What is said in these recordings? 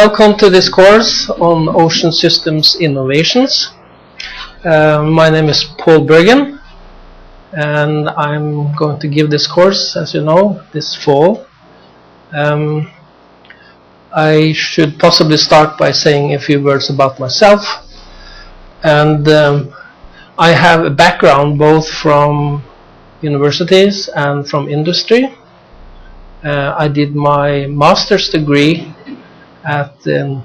Welcome to this course on Ocean Systems Innovations. My name is Paul Bergen, and I'm going to give this course, as you know, this fall. I should possibly start by saying a few words about myself. And I have a background both from universities and from industry. I did my master's degree at the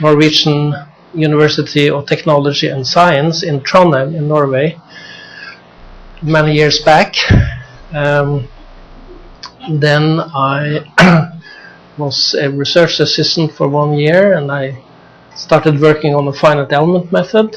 Norwegian University of Technology and Science in Trondheim in Norway many years back. Then I was a research assistant for 1 year, and I started working on the finite element method.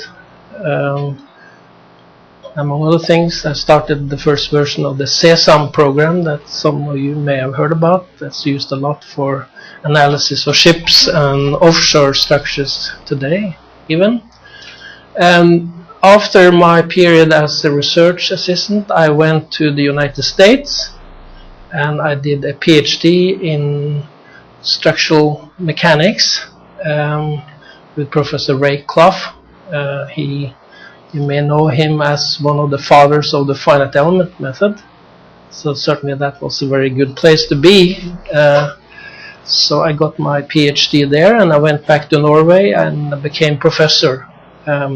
Among other things, I started the first version of the SESAM program that some of you may have heard about. That's used a lot for analysis of ships and offshore structures today, even. After my period as a research assistant, I went to the United States, and I did a PhD in structural mechanics with Professor Ray Clough. You may know him as one of the fathers of the finite element method. So certainly that was a very good place to be. So I got my PhD there, and I went back to Norway and became professor at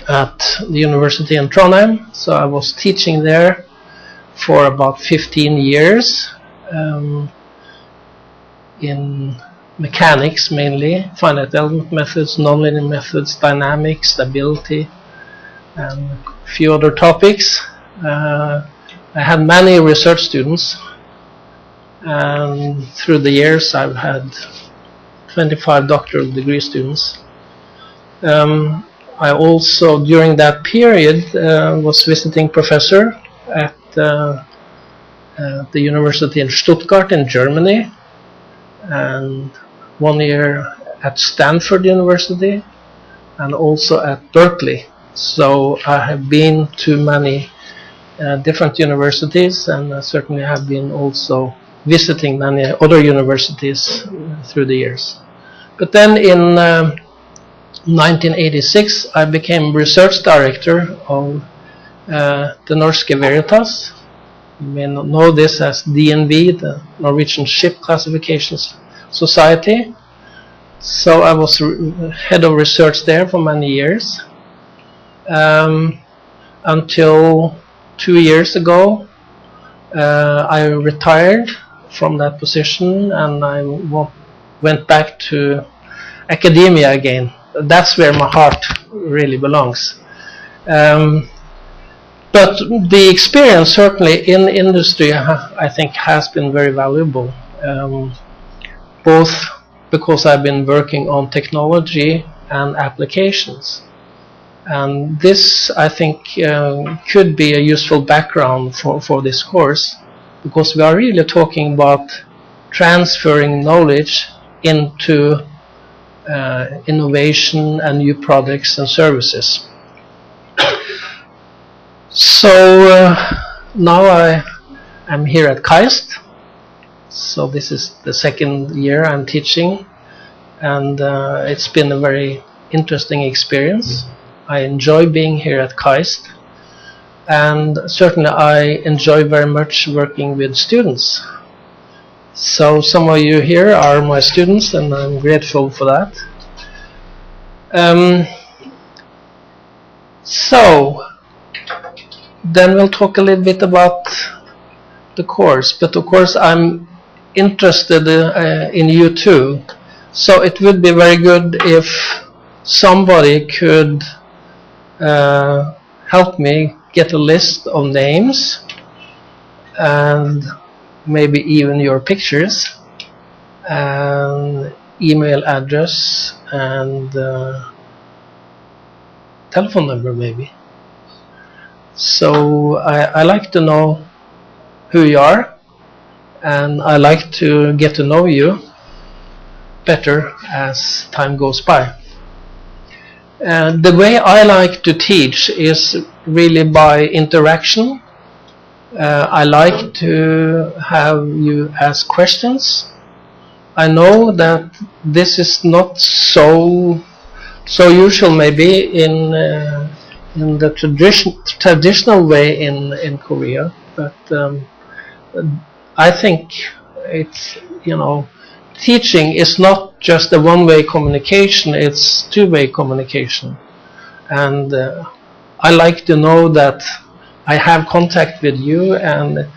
the university in Trondheim. So I was teaching there for about 15 years in mechanics mainly, finite element methods, nonlinear methods, dynamics, stability, and a few other topics. I had many research students, and through the years I've had 25 doctoral degree students. I also, during that period, was visiting professor at the university in Stuttgart in Germany, and 1 year at Stanford University, and also at Berkeley. So I have been to many different universities, and I certainly have been also visiting many other universities through the years. But then in 1986 I became research director of the Norske Veritas. You may not know this as DNV, the Norwegian Ship Classifications Society. So I was head of research there for many years, until 2 years ago. I retired from that position, and I went back to academia again. That's where my heart really belongs. But the experience certainly in industry, I think, has been very valuable, both because I've been working on technology and applications. And this, I think, could be a useful background for this course, because we are really talking about transferring knowledge into innovation and new products and services. So now I am here at KAIST. So this is the second year I'm teaching, and it's been a very interesting experience. I enjoy being here at KAIST, and certainly I enjoy very much working with students. So some of you here are my students, and I'm grateful for that. So then we'll talk a little bit about the course, but of course I'm interested in you too. So it would be very good if somebody could help me get a list of names, and maybe even your pictures, and email address, and telephone number maybe. So I like to know who you are, and I like to get to know you better as time goes by. The way I like to teach is really by interaction. I like to have you ask questions, I know that this is not so usual maybe in the traditional way in Korea, but I think it's, you know, teaching is not just a one-way communication, it's two-way communication. And I like to know that I have contact with you and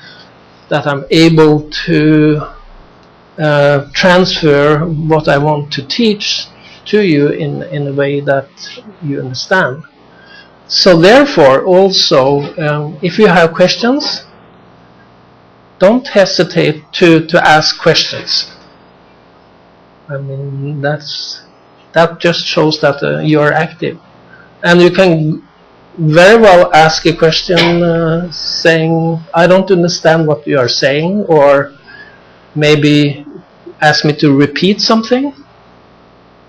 that I'm able to transfer what I want to teach to you in a way that you understand. So therefore also, if you have questions, don't hesitate to ask questions. I mean, that just shows that you are active. And you can very well ask a question saying, I don't understand what you are saying, or maybe ask me to repeat something.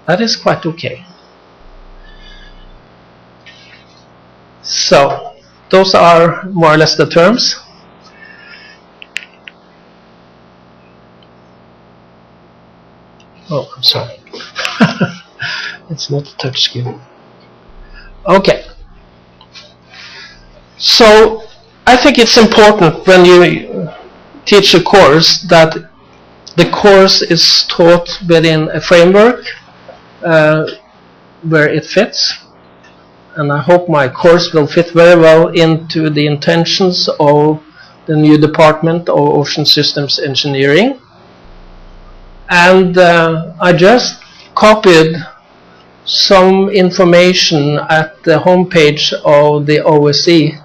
That is quite okay. So, those are more or less the terms. Oh, I'm sorry. It's not a touch screen. Okay. So, I think it's important when you teach a course that the course is taught within a framework where it fits. And I hope my course will fit very well into the intentions of the new Department of Ocean Systems Engineering. And I just copied some information at the homepage of the OSE,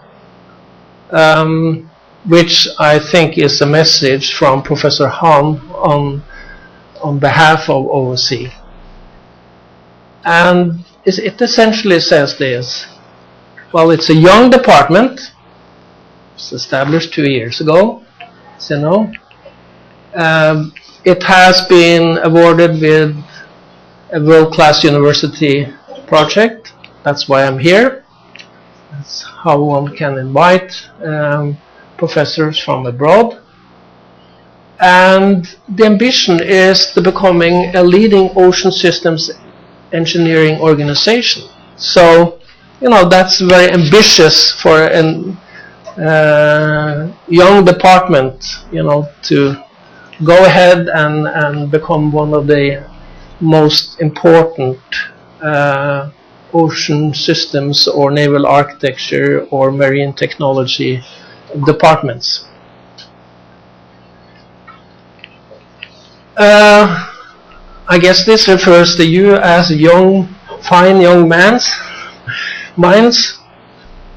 which I think is a message from Professor Han on behalf of OSE. And it essentially says this: well, it's a young department. It was established 2 years ago, as you know. It has been awarded with a world-class university project. That's why I'm here. That's how one can invite professors from abroad. And the ambition is to becoming a leading ocean systems engineering organization. So, you know, that's very ambitious for a young department, you know, to go ahead and become one of the most important ocean systems or naval architecture or marine technology departments. I guess this refers to you as young, fine young minds.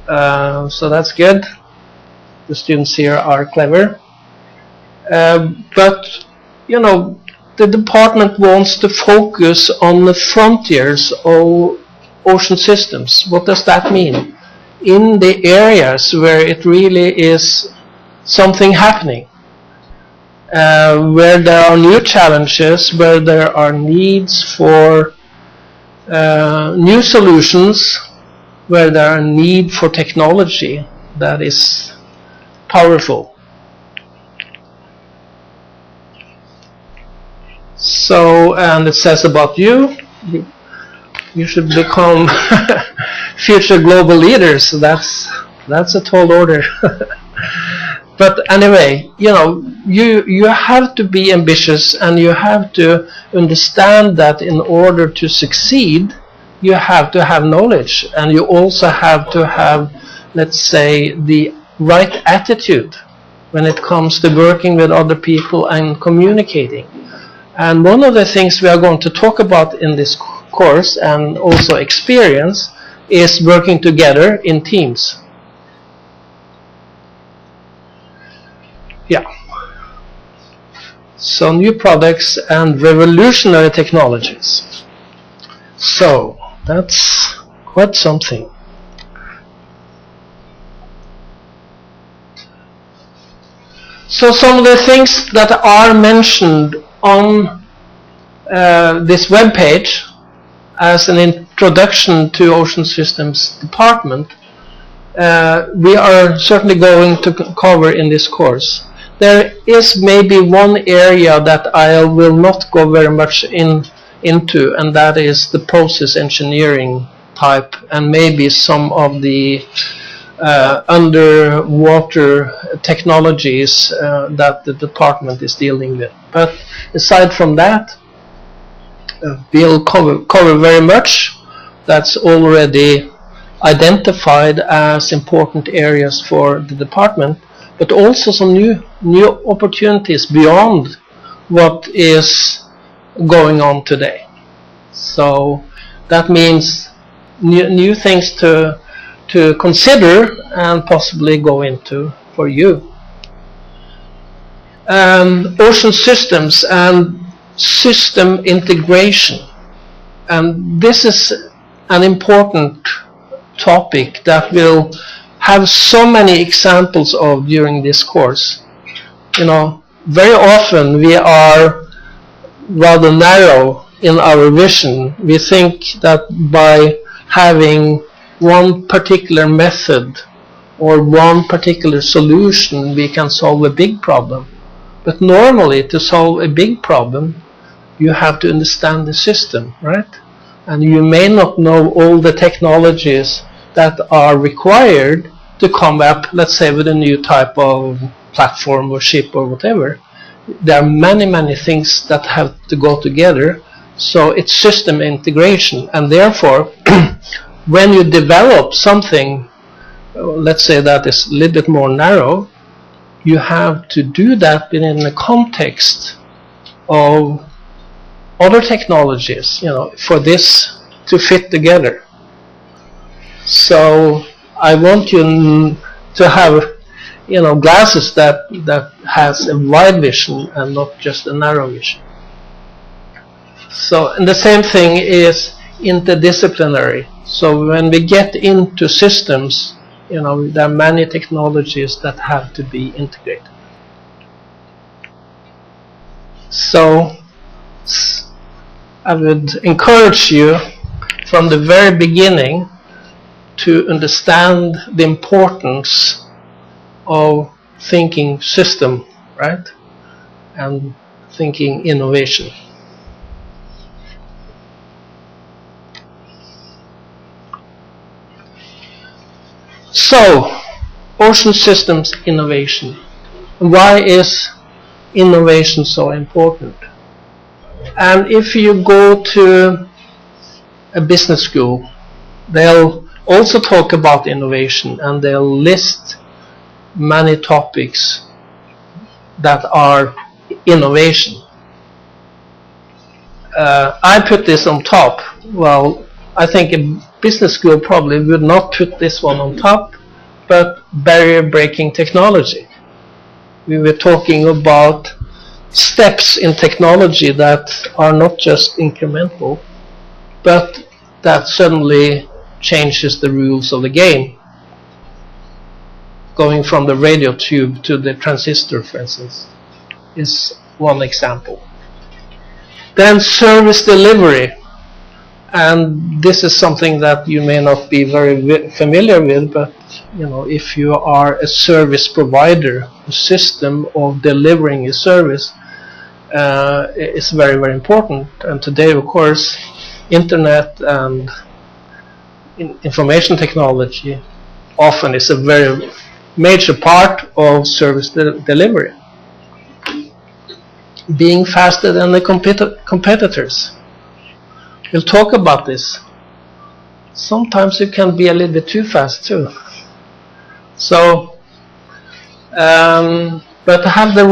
So that's good. The students here are clever. But, you know, the department wants to focus on the frontiers of ocean systems. What does that mean? In the areas where it really is something happening. Where there are new challenges, where there are needs for new solutions, where there are need for technology that is powerful. So, and it says about you should become future global leaders. So that's a tall order. But anyway, you know, you have to be ambitious, and you have to understand that in order to succeed, you have to have knowledge, and you also have to have, let's say, the right attitude when it comes to working with other people and communicating. And one of the things we are going to talk about in this course and also experience is working together in teams. Yeah. So new products and revolutionary technologies. So that's quite something. So some of the things that are mentioned on this web page as an introduction to Ocean Systems Department, we are certainly going to cover in this course. there is maybe one area that I will not go very much into, and that is the process engineering type, and maybe some of the underwater technologies that the department is dealing with. But aside from that, we'll cover very much that's already identified as important areas for the department, but also some new opportunities beyond what is going on today. So that means new things to consider and possibly go into for you. Ocean systems and system integration, and this is an important topic that we'll have so many examples of during this course. You know, very often we are rather narrow in our vision. We think that by having one particular method or one particular solution we can solve a big problem. But normally, to solve a big problem, you have to understand the system, right? And you may not know all the technologies that are required to come up, let's say, with a new type of platform or ship or whatever. There are many things that have to go together, so it's system integration. And therefore, when you develop something, let's say that is a little bit more narrow, you have to do that within the context of other technologies, you know, for this to fit together. So I want you to have, you know, glasses that has a wide vision and not just a narrow vision. So, and the same thing is interdisciplinary. So when we get into systems, you know, there are many technologies that have to be integrated. So I would encourage you from the very beginning to understand the importance of thinking system, right? And thinking innovation. So, ocean systems innovation. Why is innovation so important? And if you go to a business school, they'll also talk about innovation, and they'll list many topics that are innovation. I put this on top. Well, I think a business school probably would not put this one on top, but barrier breaking technology. We were talking about steps in technology that are not just incremental, but that suddenly changes the rules of the game. Going from the radio tube to the transistor, for instance, is one example. Then service delivery. And this is something that you may not be very familiar with, but you know, if you are a service provider, a system of delivering a service is very important. And today, of course, internet and information technology often is a very major part of service delivery. Being faster than the competitors. We'll talk about this. Sometimes you can be a little bit too fast too. So, but have the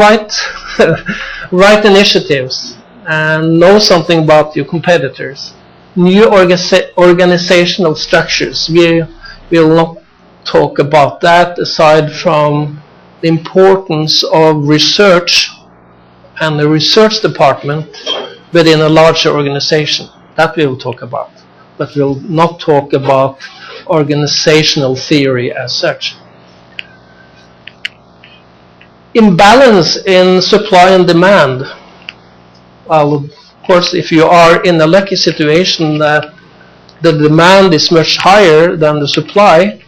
right initiatives and know something about your competitors. New organizational structures. We will not talk about that aside from the importance of research and the research department within a larger organization. That we will talk about, but we'll not talk about organizational theory as such. Imbalance in supply and demand. Well, of course, if you are in a lucky situation that the demand is much higher than the supply,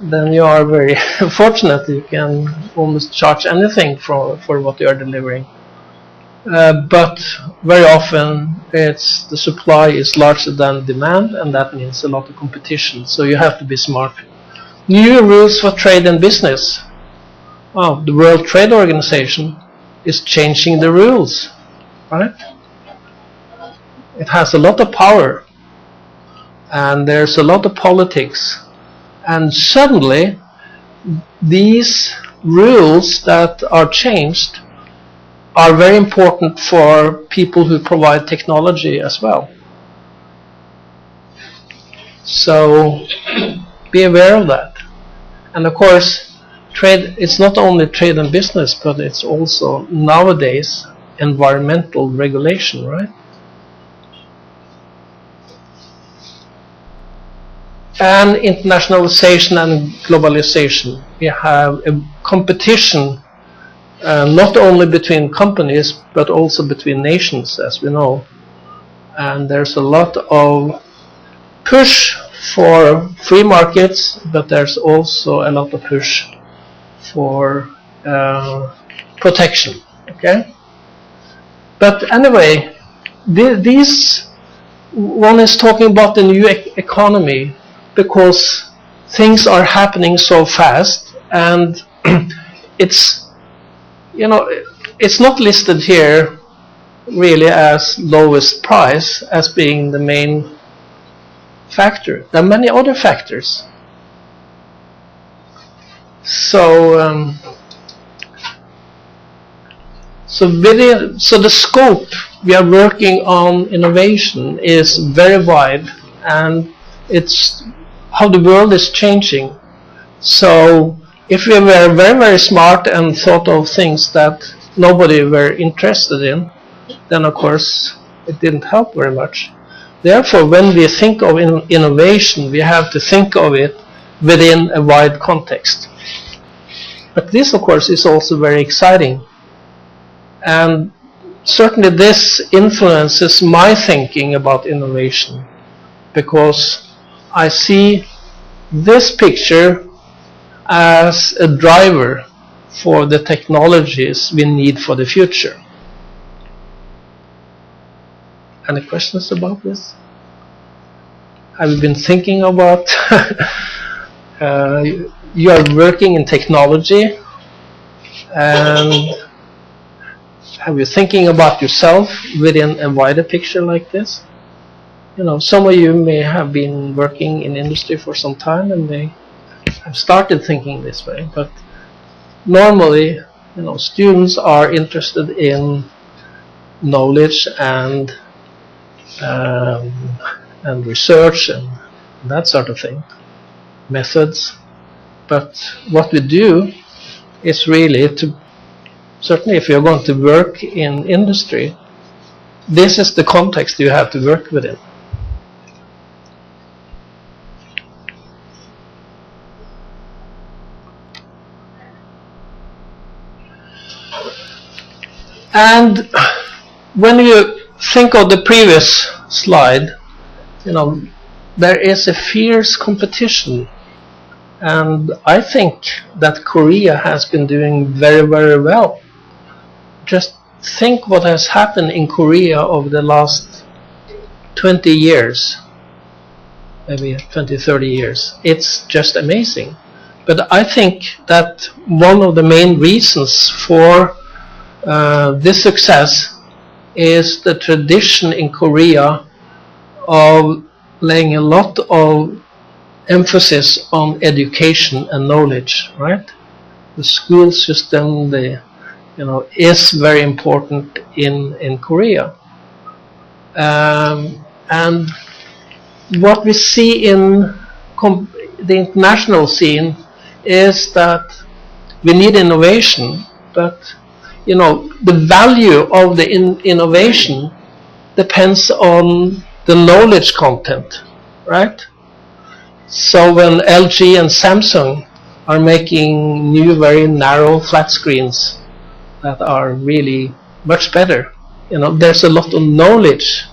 then you are very fortunate. You can almost charge anything for what you are delivering. But very often it's the supply is larger than demand, and that means a lot of competition. So you have to be smart. New rules for trade and business. Oh, the World Trade Organization is changing the rules, right? It has a lot of power, and there's a lot of politics, and suddenly these rules that are changed are very important for people who provide technology as well. So be aware of that. And of course, trade, it's not only trade and business, but it's also nowadays environmental regulation, right? And internationalization and globalization. We have a competition not only between companies, but also between nations, as we know. And there's a lot of push for free markets, but there's also a lot of push for protection. Okay. But anyway, one is talking about the new economy because things are happening so fast, and it's not listed here really as lowest price as being the main factor. There are many other factors. So the scope we are working on innovation is very wide, and it's how the world is changing. So if we were very, very smart and thought of things that nobody were interested in, then of course it didn't help very much. Therefore, when we think of innovation, we have to think of it within a wide context. But this, of course, is also very exciting. And certainly this influences my thinking about innovation, because I see this picture as a driver for the technologies we need for the future. Any questions about this? Have you been thinking about you are working in technology, and have you thinking about yourself within a wider picture like this? Some of you may have been working in industry for some time and may have started thinking this way, but normally, students are interested in knowledge and research and that sort of thing, methods. But what we do is really to, certainly if you're going to work in industry, this is the context you have to work within. And when you think of the previous slide, there is a fierce competition, and I think that Korea has been doing very, very well. Just think what has happened in Korea over the last 20 years, maybe 20, 30 years. It's just amazing. But I think that one of the main reasons for this success is the tradition in Korea of laying a lot of emphasis on education and knowledge, right? The school system, is very important in Korea. And what we see in the international scene is that we need innovation, but the value of the innovation depends on the knowledge content, right? So when LG and Samsung are making new, very narrow flat screens that are really much better, there's a lot of knowledge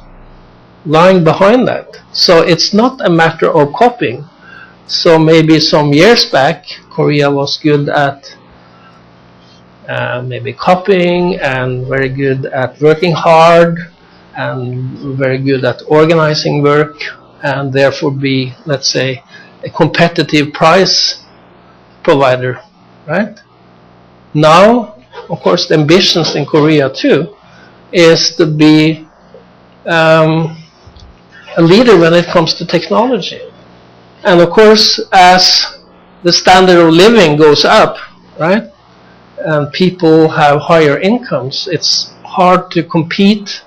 lying behind that. So it's not a matter of copying, So maybe some years back, Korea was good at maybe copying and very good at working hard and very good at organizing work and therefore be, let's say, a competitive price provider, right? Now, of course, the ambitions in Korea too is to be a leader when it comes to technology. And of course, as the standard of living goes up, right, and people have higher incomes, it's hard to compete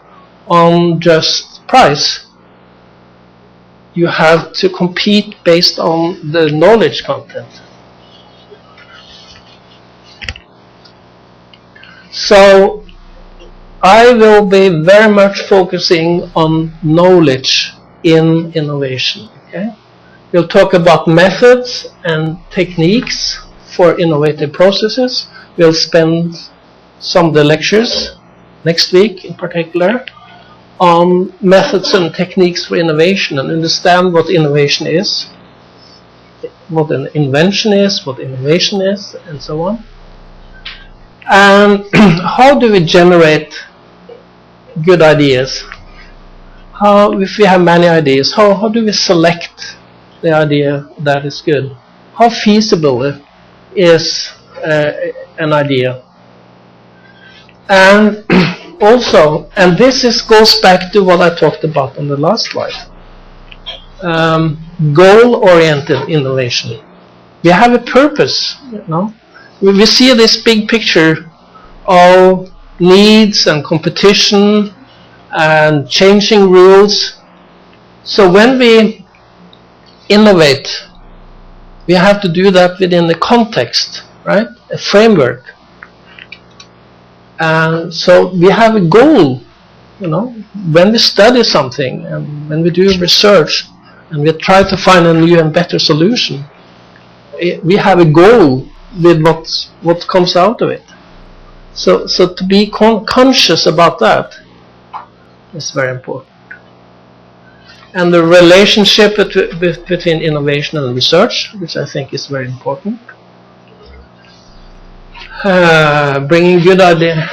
on just price. You have to compete based on the knowledge content. So I will be very much focusing on knowledge in innovation. Okay? We'll talk about methods and techniques for innovative processes. We'll spend some of the lectures next week in particular on methods and techniques for innovation and understand what innovation is, what an invention is, what innovation is, and so on. And how do we generate good ideas? If we have many ideas, how do we select the idea that is good? How feasible is an idea? And also, and this goes back to what I talked about on the last slide, goal-oriented innovation. We have a purpose, you know. We see this big picture of needs and competition and changing rules. So when we innovate, we have to do that within the context, right? A framework. And so we have a goal, you know, when we study something and when we do research and we try to find a new and better solution, we have a goal with what comes out of it. So to be conscious about that is very important. And the relationship between innovation and research, which I think is very important. Bringing good idea,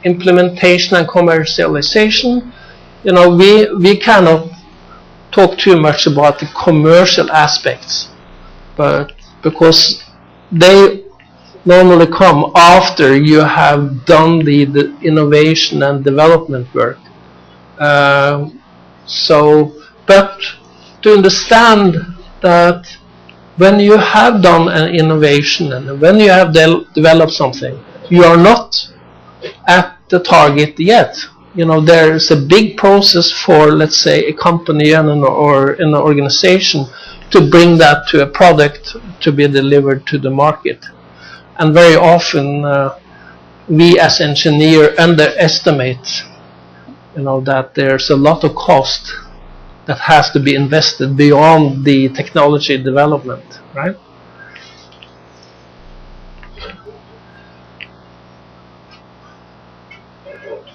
implementation and commercialization. You know, we cannot talk too much about the commercial aspects, but because they normally come after you have done the innovation and development work. But to understand that when you have done an innovation and when you have developed something, you are not at the target yet. You know, there's a big process for, let's say, a company or an organization to bring that to a product to be delivered to the market. And very often we as engineers underestimate, you know, that there's a lot of cost that has to be invested beyond the technology development, right?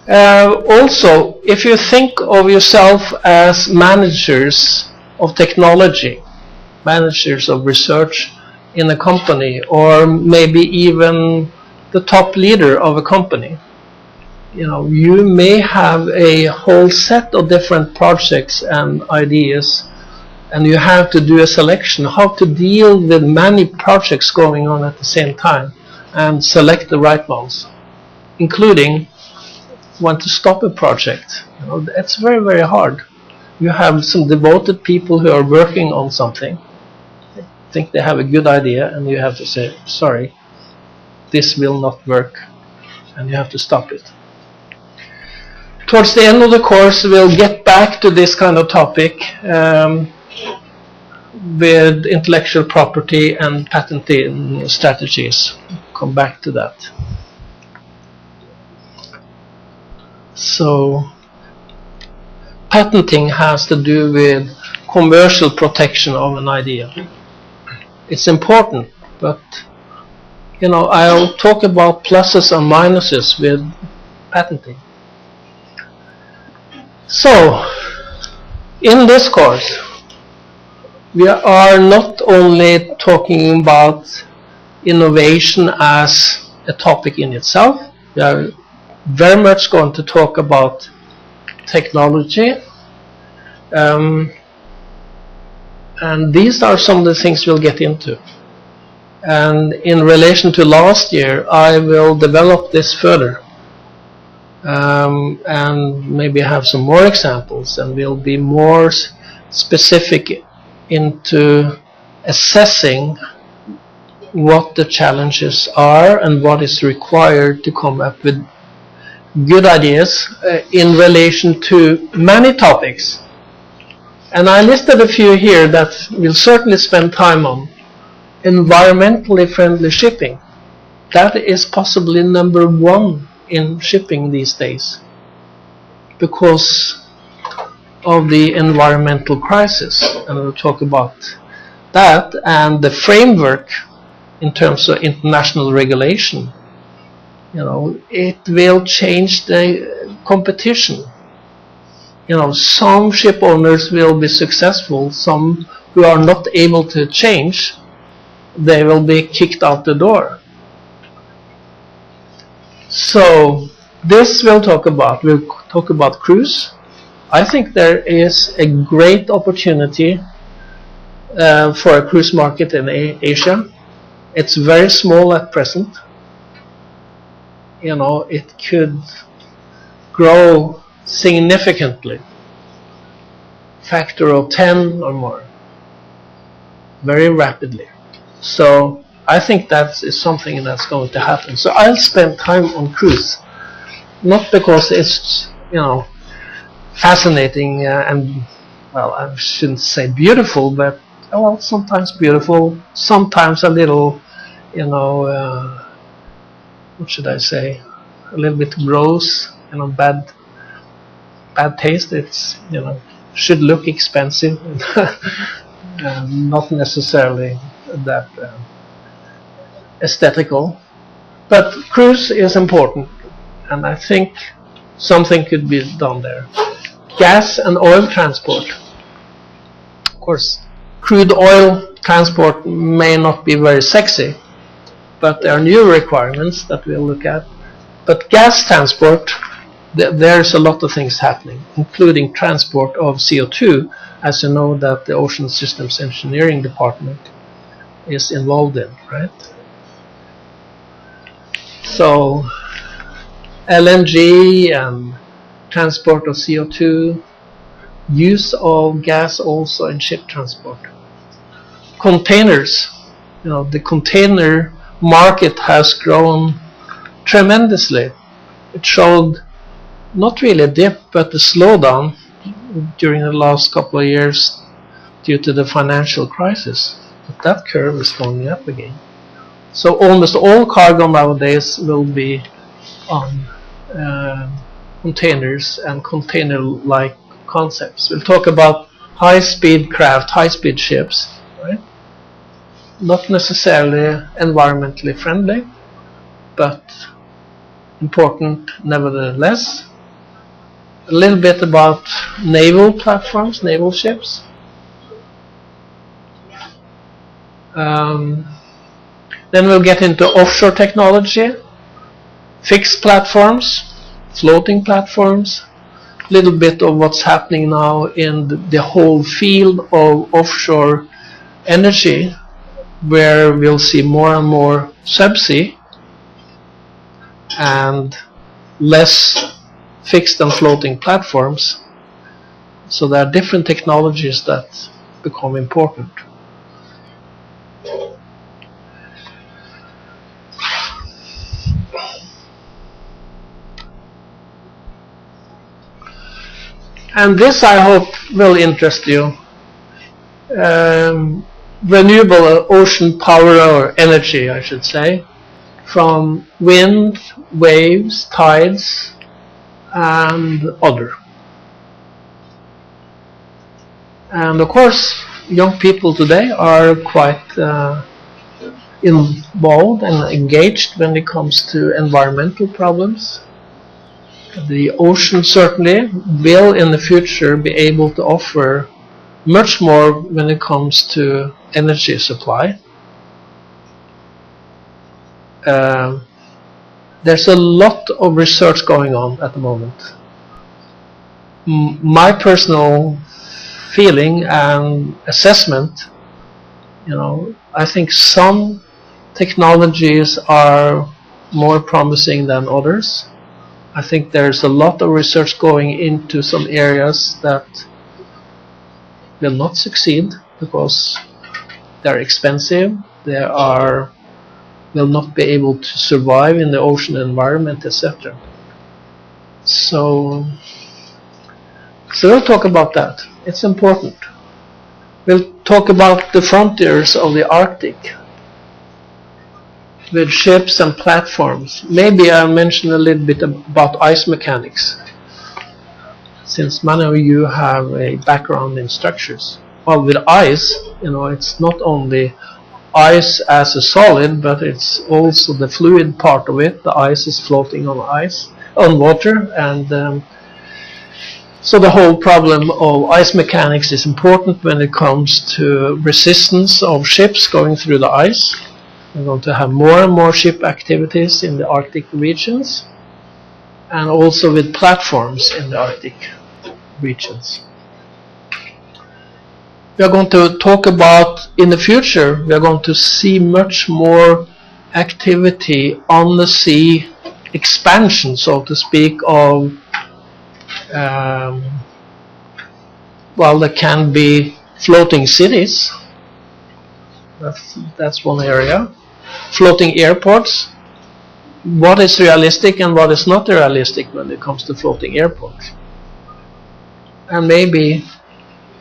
Also, if you think of yourself as managers of technology, managers of research in a company, or maybe even the top leader of a company, you know, you may have a whole set of different projects and ideas, and you have to do a selection, how to deal with many projects going on at the same time and select the right ones, including when to stop a project. You know, it's very, very hard. You have some devoted people who are working on something, think they have a good idea, and you have to say, sorry, this will not work, and you have to stop it. Towards the end of the course, we'll get back to this kind of topic with intellectual property and patenting strategies. Come back to that. So, patenting has to do with commercial protection of an idea. It's important, but you know, I'll talk about pluses and minuses with patenting. So, in this course, we are not only talking about innovation as a topic in itself, we are very much going to talk about technology. And these are some of the things we'll get into. And in relation to last year, I will develop this further. And maybe have some more examples, and we'll be more specific into assessing what the challenges are and what is required to come up with good ideas in relation to many topics. And I listed a few here that we'll certainly spend time on. Environmentally friendly shipping. That is possibly number one in shipping these days because of the environmental crisis. And we'll talk about that and the framework in terms of international regulation. You know, it will change the competition. You know, some ship owners will be successful, some who are not able to change, they will be kicked out the door. So this we'll talk about cruise. I think there is a great opportunity for a cruise market in Asia. It's very small at present. You know, it could grow significantly, factor of 10 or more, very rapidly. So I think that is something that's going to happen. So I'll spend time on cruise, not because it's, you know, fascinating and, well, I shouldn't say beautiful, but, well, sometimes beautiful, sometimes a little, you know, what should I say, a little bit gross, you know, bad taste. It's, you know, should look expensive, not necessarily that aesthetical. But cruise is important, and I think something could be done there. Gas and oil transport. Of course, crude oil transport may not be very sexy, but there are new requirements that we'll look at. But gas transport, there's a lot of things happening, including transport of CO2, as you know that the Ocean Systems Engineering Department is involved in, right? So LNG and transport of CO2, use of gas also in ship transport. Containers, you know, the container market has grown tremendously. It showed not really a dip, but a slowdown during the last couple of years due to the financial crisis. But that curve is going up again. So almost all cargo nowadays will be on containers and container-like concepts. We'll talk about high-speed craft, high-speed ships, right? Not necessarily environmentally friendly, but important nevertheless. A little bit about naval platforms, naval ships. Then we'll get into offshore technology, fixed platforms, floating platforms, a little bit of what's happening now in the whole field of offshore energy, where we'll see more and more subsea and less fixed and floating platforms. So there are different technologies that become important. And this, I hope, will interest you. Renewable ocean power, or energy, I should say, from wind, waves, tides, and other. And of course, young people today are quite involved and engaged when it comes to environmental problems. The ocean certainly will in the future be able to offer much more when it comes to energy supply. There's a lot of research going on at the moment. My personal feeling and assessment, I think some technologies are more promising than others. I think there's a lot of research going into some areas that will not succeed because they're expensive, will not be able to survive in the ocean environment, etc. So we'll talk about that. It's important. We'll talk about the frontiers of the Arctic with ships and platforms. Maybe I'll mention a little bit about ice mechanics, since many of you have a background in structures. Well, with ice, it's not only ice as a solid, but it's also the fluid part of it. The ice is floating on water, and so the whole problem of ice mechanics is important when it comes to resistance of ships going through the ice. We're going to have more and more ship activities in the Arctic regions, and also with platforms in the Arctic regions. We are going to talk about, in the future, we are going to see much more activity on the sea, expansion, so to speak, of, there can be floating cities. That's one area. Floating airports. What is realistic and what is not realistic when it comes to floating airports. And maybe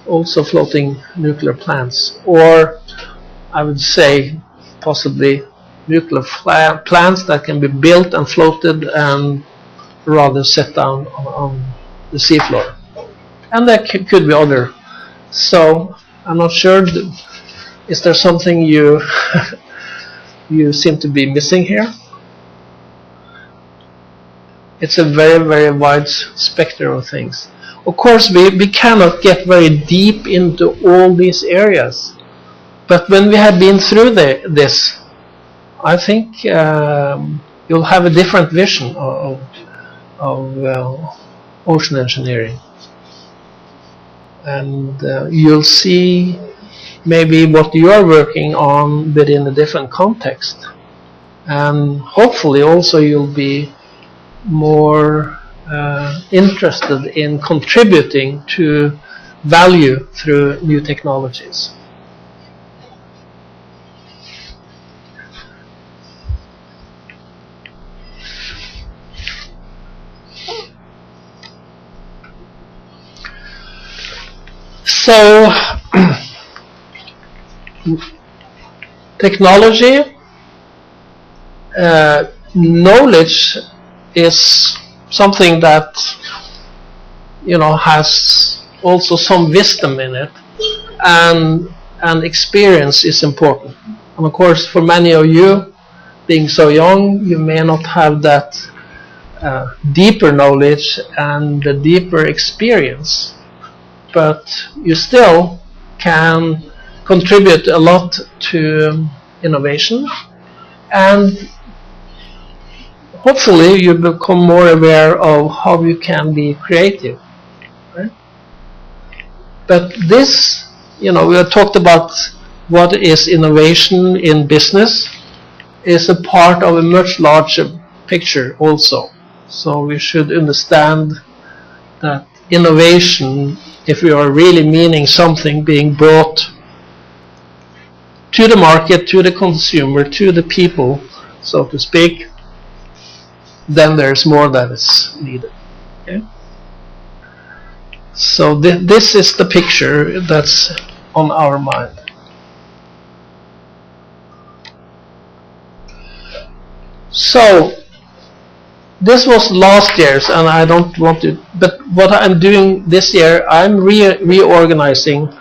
also floating nuclear plants, or I would say possibly nuclear plants that can be built and floated and rather set down on the seafloor. And there could be other. So I'm not sure. Is there something you you seem to be missing here? It's a very, very wide spectrum of things. Of course, we cannot get very deep into all these areas, but when we have been through this, I think you'll have a different vision of ocean engineering, and you'll see maybe what you are working on within a different context, and hopefully also you'll be more interested in contributing to value through new technologies. So technology, knowledge is something that has also some wisdom in it, and experience is important. And of course, for many of you, being so young, you may not have that deeper knowledge and the deeper experience, but you still can contribute a lot to innovation, and hopefully you become more aware of how you can be creative, right? But this, we have talked about what is innovation in business, is a part of a much larger picture also. So we should understand that innovation, if we are really meaning something being brought to the market, to the consumer, to the people, so to speak, then there's more that is needed. Okay? So this is the picture that's on our mind. So this was last year's, and I don't want to, but what I'm doing this year, I'm reorganizing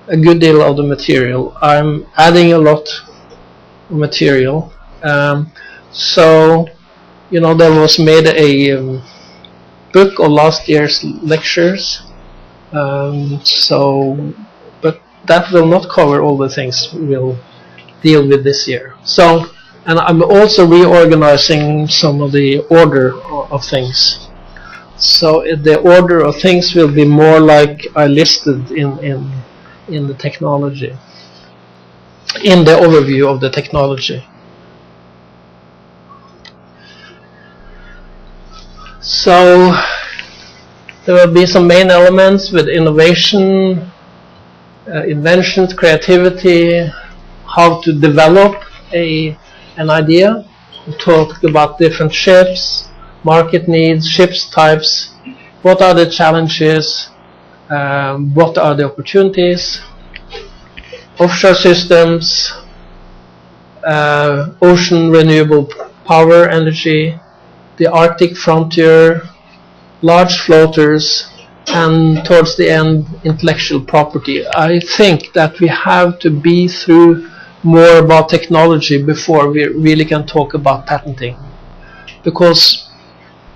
a good deal of the material. I'm adding a lot of material. So there was made a book of last year's lectures. So that will not cover all the things we'll deal with this year. So, and I'm also reorganizing some of the order of things. So the order of things will be more like I listed in the technology, in the overview of the technology. So there will be some main elements with innovation, inventions, creativity, how to develop an idea. We talked about different ships, market needs, ships types, what are the challenges, what are the opportunities, offshore systems, ocean renewable power energy, the Arctic frontier, large floaters, and towards the end, intellectual property. I think that we have to be through more about technology before we really can talk about patenting. Because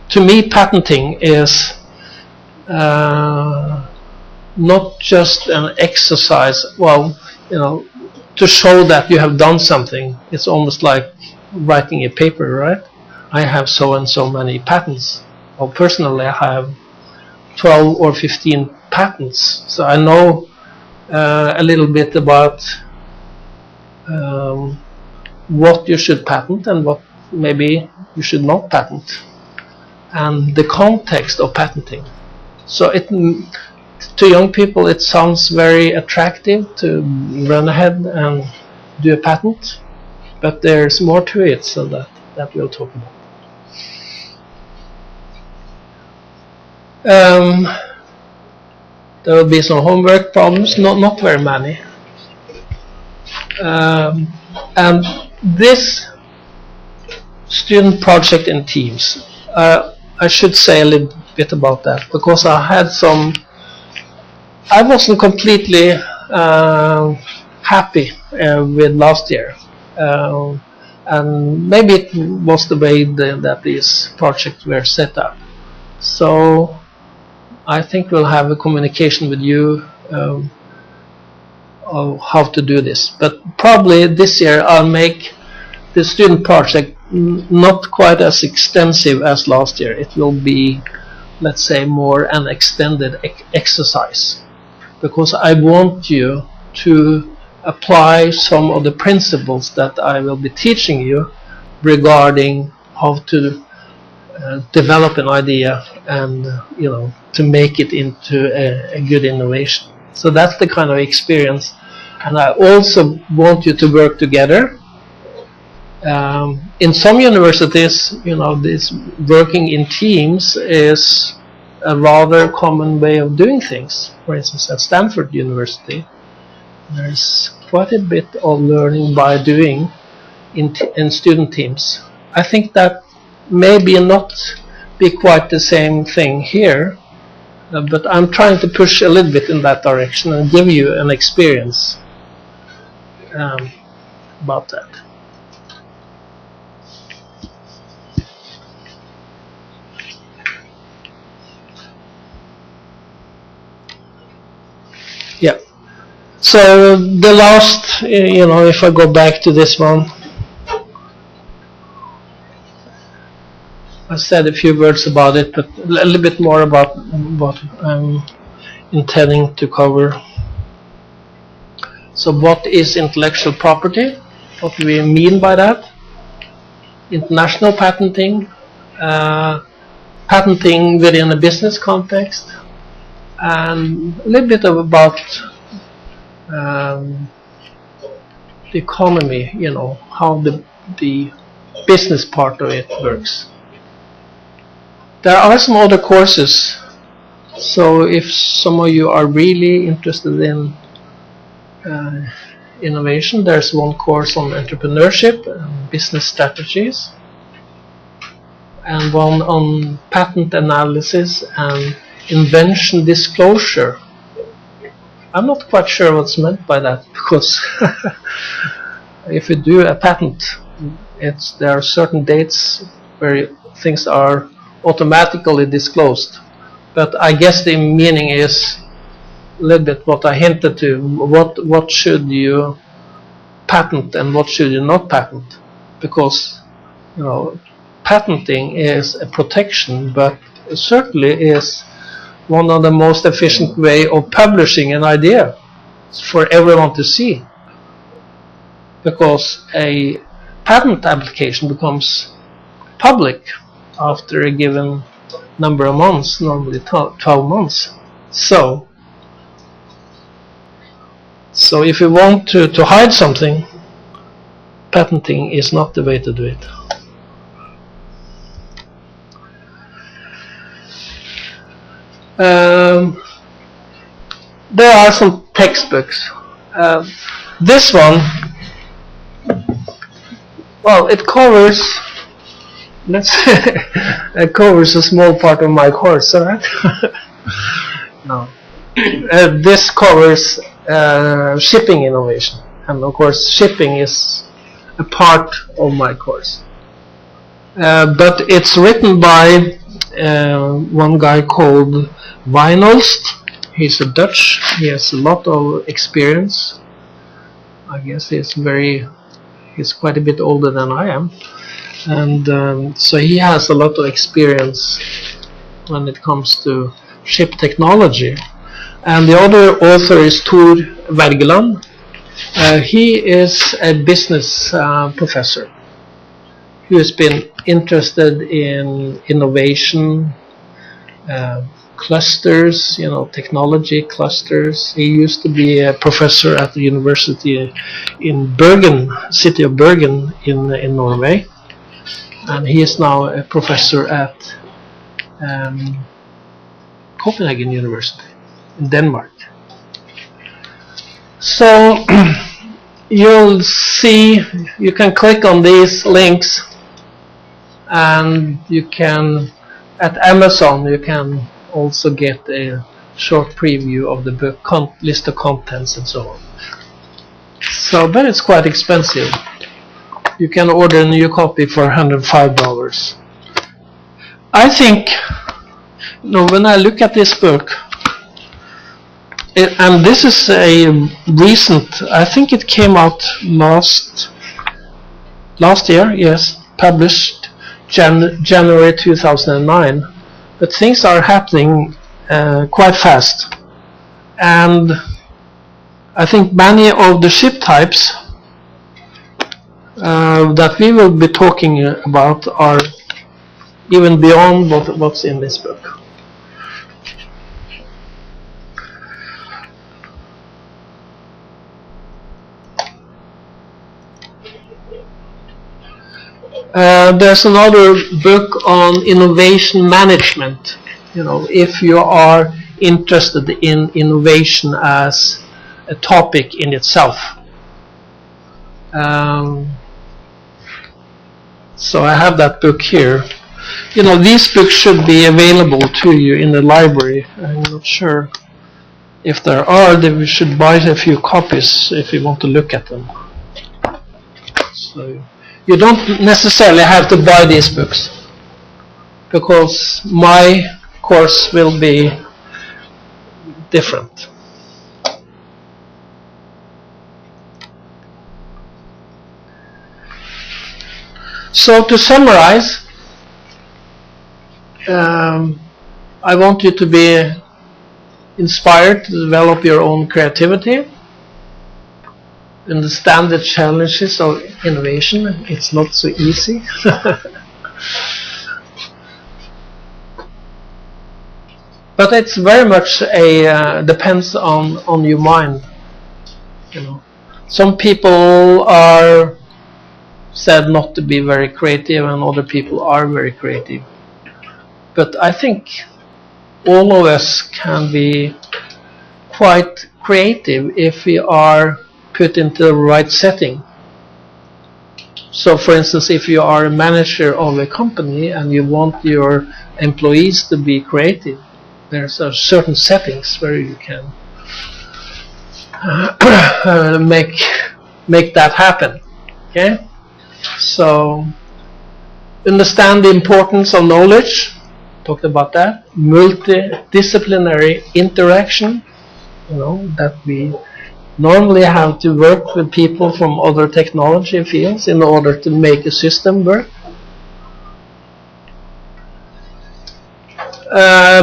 to me, patenting is not just an exercise, well, you know, to show that you have done something. It's almost like writing a paper, right? I have so and so many patents. Well, personally, I have 12 or 15 patents, so I know a little bit about what you should patent and what maybe you should not patent, and the context of patenting. So to young people it sounds very attractive to run ahead and do a patent, but there's more to it, so that we'll talk about. There will be some homework problems, not very many. And this student project in teams, I should say a little bit about that, because I wasn't completely happy with last year, and maybe it was the way that these projects were set up. So I think we'll have a communication with you of how to do this. But probably this year I'll make the student project not quite as extensive as last year. It will be, let's say, more an extended exercise, because I want you to apply some of the principles that I will be teaching you regarding how to develop an idea and to make it into a good innovation. So that's the kind of experience, and I also want you to work together. In some universities, this working in teams is a rather common way of doing things. For instance, at Stanford University, there's quite a bit of learning by doing in student teams. I think that maybe not be quite the same thing here, but I'm trying to push a little bit in that direction and give you an experience about that. Yeah. So the last, if I go back to this one, I said a few words about it, but a little bit more about what I'm intending to cover. So what is intellectual property? What do we mean by that? International patenting, patenting within a business context, and a little bit about the economy, how the business part of it works. There are some other courses, so if some of you are really interested in innovation, there's one course on entrepreneurship and business strategies, and one on patent analysis and invention disclosure. I'm not quite sure what's meant by that, because if you do a patent, there are certain dates where things are automatically disclosed. But I guess the meaning is, a little bit what I hinted to. What should you patent and what should you not patent? Because patenting is a protection, but it certainly is one of the most efficient way of publishing an idea for everyone to see. Because a patent application becomes public after a given number of months, normally 12 months. So if you want to hide something, patenting is not the way to do it. There are some textbooks. This one, well, it covers, it covers a small part of my course, alright? No. This covers shipping innovation, and of course shipping is a part of my course. But it's written by one guy called Wijnolst. He's a Dutch. He has a lot of experience. I guess he's quite a bit older than I am, and so he has a lot of experience when it comes to ship technology. And the other author is Tor Wergeland. He is a business professor who has been interested in innovation, clusters, technology clusters. He used to be a professor at the university in Bergen, city of Bergen in Norway, and he is now a professor at Copenhagen University in Denmark. So you'll see, you can click on these links, and you can, at Amazon, you can also get a short preview of the book, list of contents and so on. So, but it's quite expensive. You can order a new copy for $105. I think, when I look at this book, and this is a recent, I think it came out last year, yes, published January 2009. But things are happening quite fast, and I think many of the ship types that we will be talking about are even beyond what's in this book. There's another book on innovation management. If you are interested in innovation as a topic in itself. So I have that book here. These books should be available to you in the library. I'm not sure if there are. Then we should buy a few copies if you want to look at them. So you don't necessarily have to buy these books, because my course will be different. So to summarize, I want you to be inspired to develop your own creativity, understand the challenges of innovation. It's not so easy. But it's very much depends on your mind. Some people are said not to be very creative, and other people are very creative. But I think all of us can be quite creative if we are put into the right setting. So for instance, if you are a manager of a company and you want your employees to be creative, there's certain settings where you can make that happen. Okay? So understand the importance of knowledge. Talked about that. Multidisciplinary interaction. that we normally have to work with people from other technology fields in order to make a system work.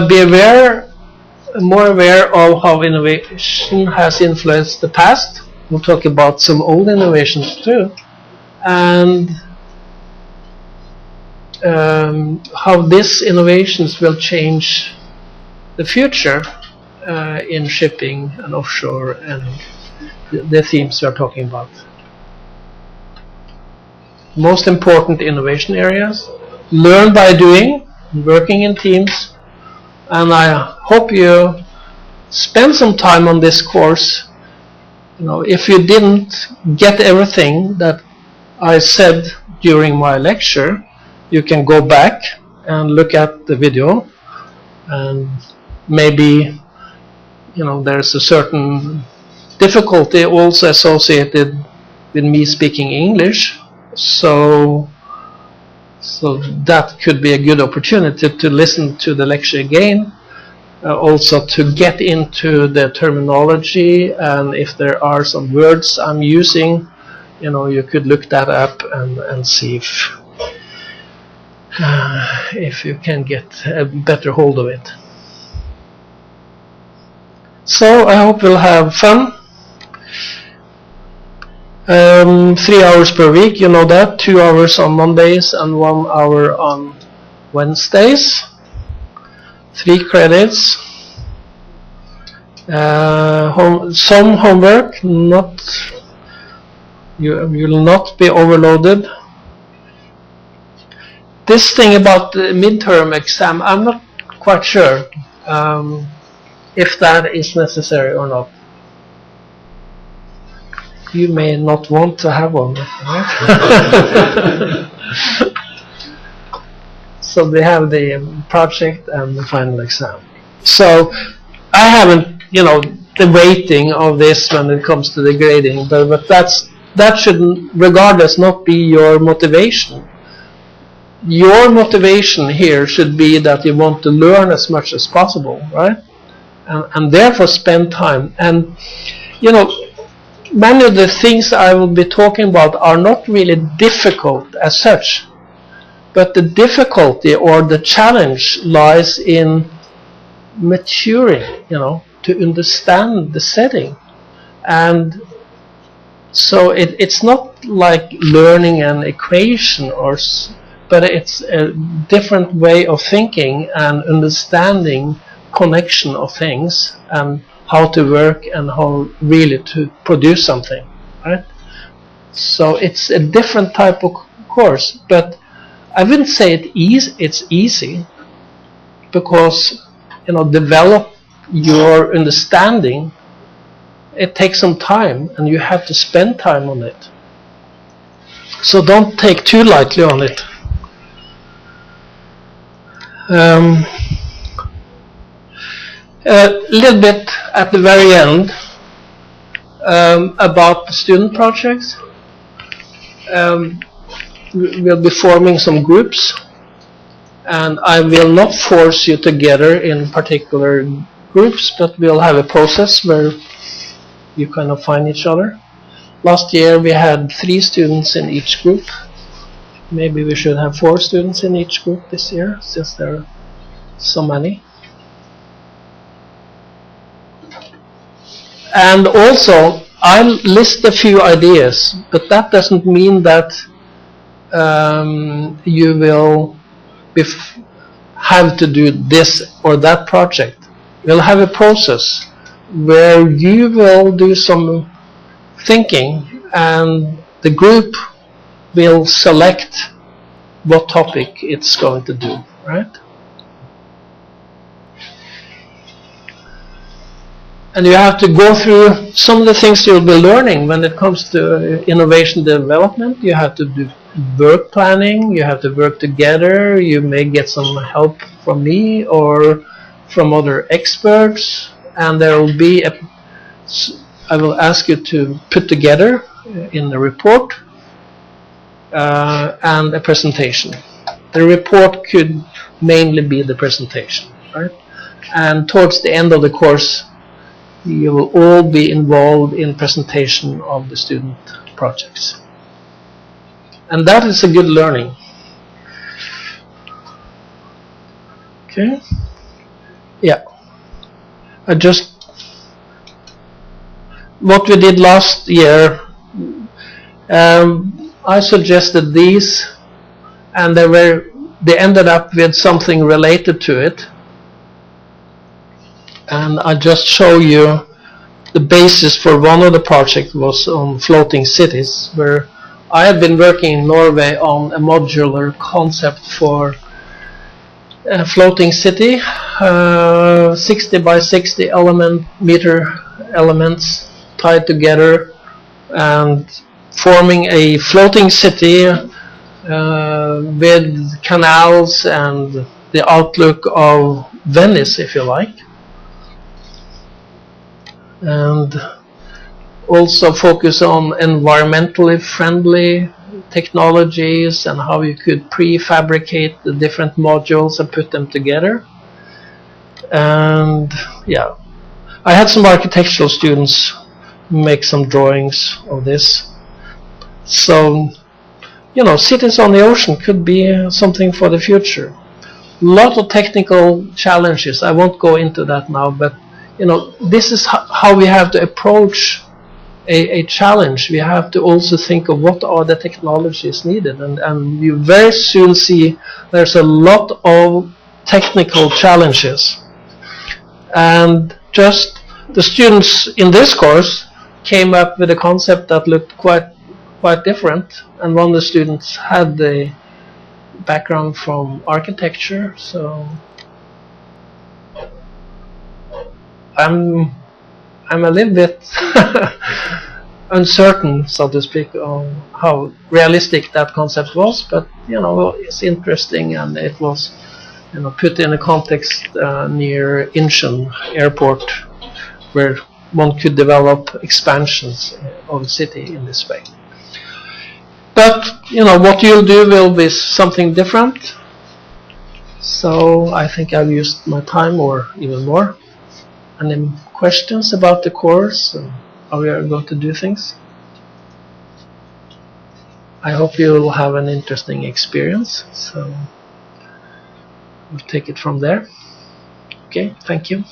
Be more aware of how innovation has influenced the past. We'll talk about some old innovations too, and how these innovations will change the future in shipping and offshore and the themes we are talking about. Most important innovation areas: learn by doing, working in teams, and I hope you spend some time on this course. If you didn't get everything that I said during my lecture, you can go back and look at the video, and maybe there's a certain difficulty also associated with me speaking English, so that could be a good opportunity to listen to the lecture again, also to get into the terminology, and if there are some words I'm using, you could look that up and see if you can get a better hold of it. So I hope we'll have fun. 3 hours per week, you know that. 2 hours on Mondays and 1 hour on Wednesdays. 3 credits. Some homework, you will not be overloaded. This thing about the midterm exam, I'm not quite sure if that is necessary or not. You may not want to have one, right? So they have the project and the final exam. So I haven't, the weighting of this when it comes to the grading, but that should, regardless, not be your motivation. Your motivation here should be that you want to learn as much as possible, right? And therefore spend time. And many of the things I will be talking about are not really difficult as such, but the difficulty or the challenge lies in maturing, to understand the setting. And so it's not like learning an equation, but it's a different way of thinking and understanding connection of things and how to work and how really to produce something, right? So it's a different type of course, but I wouldn't say it's easy, because develop your understanding, it takes some time and you have to spend time on it. So don't take too lightly on it. A little bit at the very end about the student projects. We'll be forming some groups, and I will not force you together in particular groups, but we'll have a process where you kind of find each other. Last year we had 3 students in each group. Maybe we should have 4 students in each group this year, since there are so many. And also, I'll list a few ideas, but that doesn't mean that you will have to do this or that project. We'll have a process where you will do some thinking, and the group will select what topic it's going to do, right? And you have to go through some of the things you'll be learning when it comes to innovation development. You have to do work planning, you have to work together, you may get some help from me or from other experts, and there will be I will ask you to put together in the report and a presentation. The report could mainly be the presentation, right? And towards the end of the course, you will all be involved in presentation of the student projects. And that is a good learning. Okay. Yeah. What we did last year, I suggested these, and they ended up with something related to it. And I just show you the basis for one of the projects was on floating cities, where I had been working in Norway on a modular concept for a floating city, 60 by 60 meter elements tied together and forming a floating city with canals and the outlook of Venice, if you like. And also focus on environmentally friendly technologies and how you could prefabricate the different modules and put them together. And yeah, I had some architectural students make some drawings of this. So, you know, cities on the ocean could be something for the future. A lot of technical challenges. I won't go into that now, but you know, this is how we have to approach a challenge. We have to also think of what are the technologies needed, and you very soon see there's a lot of technical challenges. And just the students in this course came up with a concept that looked quite different, and one of the students had the background from architecture, so I'm a little bit uncertain, so to speak, on how realistic that concept was, but you know, it's interesting, and it was, you know, put in a context near Incheon Airport, where one could develop expansions of the city in this way. But you know, what you'll do will be something different. So I think I've used my time, or even more. Any questions about the course and how we are going to do things? I hope you will have an interesting experience. So we'll take it from there. Okay, thank you.